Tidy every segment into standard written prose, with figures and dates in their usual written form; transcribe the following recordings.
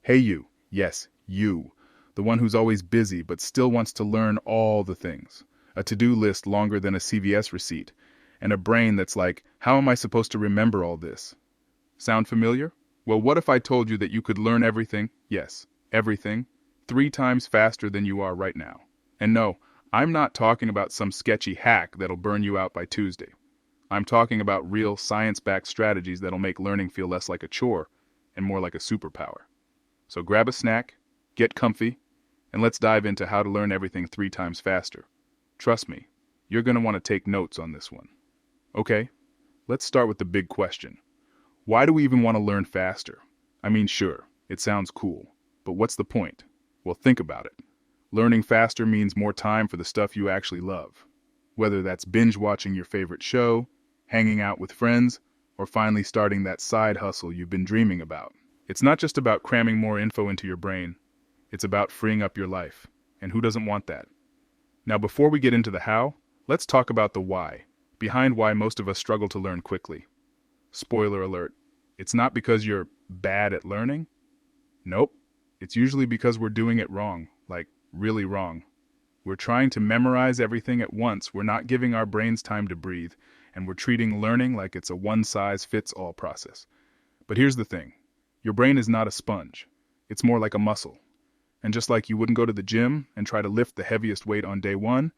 Hey you, yes, you, the one who's always busy but still wants to learn all the things. A to-do list longer than a CVS receipt, and a brain that's like, how am I supposed to remember all this? Sound familiar? Well, what if I told you that you could learn everything, yes, everything, 3 times faster than you are right now? And no, I'm not talking about some sketchy hack that'll burn you out by Tuesday. I'm talking about real science-backed strategies that'll make learning feel less like a chore and more like a superpower. So grab a snack, get comfy, and let's dive into how to learn everything 3 times faster. Trust me, you're going to want to take notes on this one. Okay, let's start with the big question. Why do we even want to learn faster? I mean, sure, it sounds cool, but what's the point? Well, think about it. Learning faster means more time for the stuff you actually love. Whether that's binge watching your favorite show, hanging out with friends, or finally starting that side hustle you've been dreaming about. It's not just about cramming more info into your brain. It's about freeing up your life. And who doesn't want that? Now, before we get into the how, let's talk about the why, behind why most of us struggle to learn quickly. Spoiler alert, it's not because you're bad at learning. Nope, it's usually because we're doing it wrong, like really wrong. We're trying to memorize everything at once, we're not giving our brains time to breathe, and we're treating learning like it's a one-size-fits-all process. But here's the thing. Your brain is not a sponge. It's more like a muscle. And just like you wouldn't go to the gym and try to lift the heaviest weight on day one,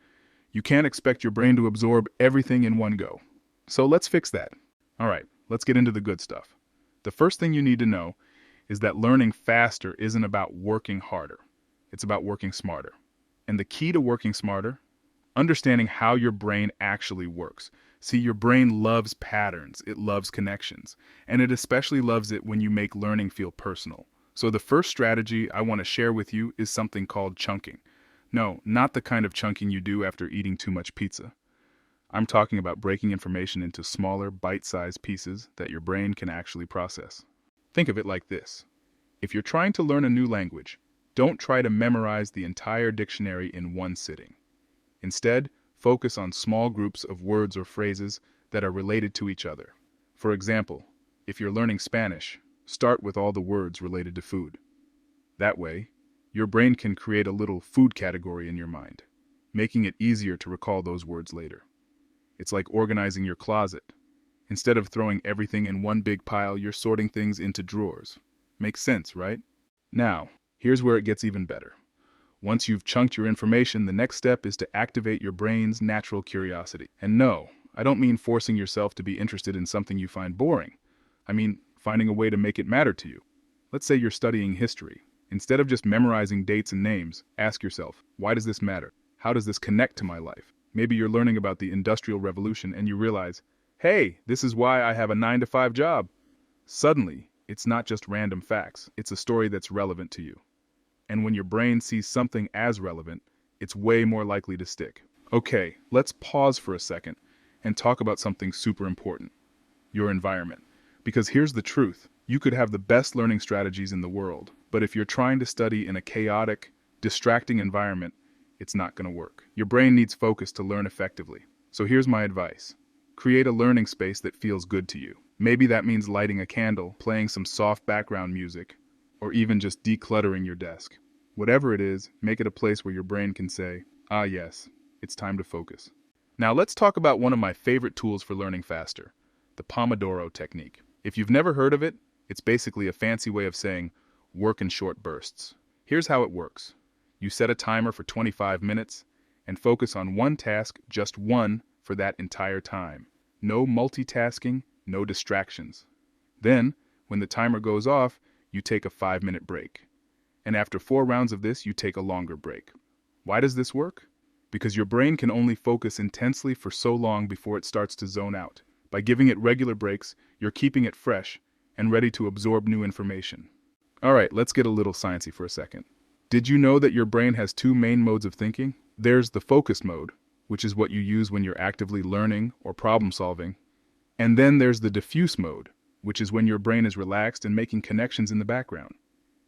you can't expect your brain to absorb everything in one go. So let's fix that. All right, let's get into the good stuff. The first thing you need to know is that learning faster isn't about working harder. It's about working smarter. And the key to working smarter, understanding how your brain actually works. See, your brain loves patterns, it loves connections, and it especially loves it when you make learning feel personal. So the first strategy I want to share with you is something called chunking. No, not the kind of chunking you do after eating too much pizza. I'm talking about breaking information into smaller, bite-sized pieces that your brain can actually process. Think of it like this. If you're trying to learn a new language, don't try to memorize the entire dictionary in one sitting. Instead, focus on small groups of words or phrases that are related to each other. For example, if you're learning Spanish, start with all the words related to food. That way, your brain can create a little food category in your mind, making it easier to recall those words later. It's like organizing your closet. Instead of throwing everything in one big pile, you're sorting things into drawers. Makes sense, right? Now, here's where it gets even better. Once you've chunked your information, the next step is to activate your brain's natural curiosity. And no, I don't mean forcing yourself to be interested in something you find boring. I mean finding a way to make it matter to you. Let's say you're studying history. Instead of just memorizing dates and names, ask yourself, why does this matter? How does this connect to my life? Maybe you're learning about the Industrial Revolution and you realize, hey, this is why I have a 9-to-5 job. Suddenly, it's not just random facts, it's a story that's relevant to you. And when your brain sees something as relevant, it's way more likely to stick. Okay, let's pause for a second and talk about something super important, your environment. Because here's the truth, you could have the best learning strategies in the world, but if you're trying to study in a chaotic, distracting environment, it's not going to work. Your brain needs focus to learn effectively. So here's my advice. Create a learning space that feels good to you. Maybe that means lighting a candle, playing some soft background music, or even just decluttering your desk. Whatever it is, make it a place where your brain can say, ah yes, it's time to focus. Now let's talk about one of my favorite tools for learning faster, the Pomodoro Technique. If you've never heard of it, it's basically a fancy way of saying, work in short bursts. Here's how it works. You set a timer for 25 minutes and focus on one task, just one, for that entire time. No multitasking, no distractions. Then, when the timer goes off, you take a 5-minute break. And after 4 rounds of this, you take a longer break. Why does this work? Because your brain can only focus intensely for so long before it starts to zone out. By giving it regular breaks, you're keeping it fresh and ready to absorb new information. All right, let's get a little sciencey for a second. Did you know that your brain has 2 main modes of thinking? There's the focus mode, which is what you use when you're actively learning or problem solving. And then there's the diffuse mode, which is when your brain is relaxed and making connections in the background.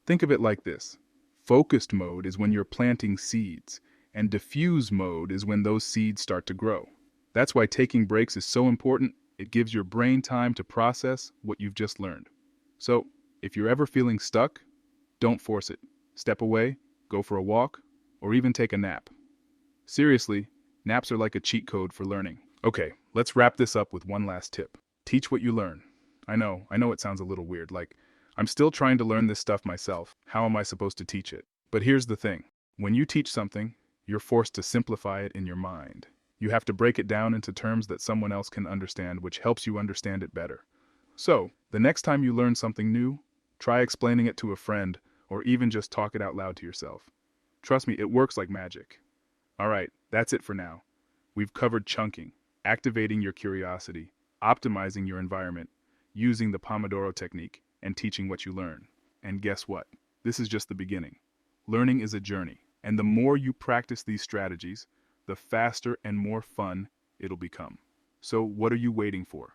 Think of it like this. Focused mode is when you're planting seeds, and diffuse mode is when those seeds start to grow. That's why taking breaks is so important. It gives your brain time to process what you've just learned. So, if you're ever feeling stuck, Don't force it. Step away, go for a walk, or even take a nap. Seriously, naps are like a cheat code for learning. Okay, let's wrap this up with one last tip. Teach what you learn. I know it sounds a little weird, like, I'm still trying to learn this stuff myself. How am I supposed to teach it? But here's the thing. When you teach something, you're forced to simplify it in your mind. You have to break it down into terms that someone else can understand, which helps you understand it better. So, the next time you learn something new, try explaining it to a friend, or even just talk it out loud to yourself. Trust me, it works like magic. Alright, that's it for now. We've covered chunking, activating your curiosity, optimizing your environment, using the Pomodoro Technique, and teaching what you learn. And guess what? This is just the beginning. Learning is a journey, and the more you practice these strategies, the faster and more fun it'll become. So what are you waiting for?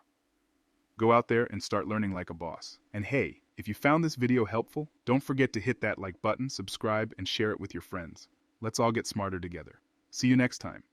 Go out there and start learning like a boss. And hey, if you found this video helpful, don't forget to hit that like button, subscribe, and share it with your friends. Let's all get smarter together. See you next time.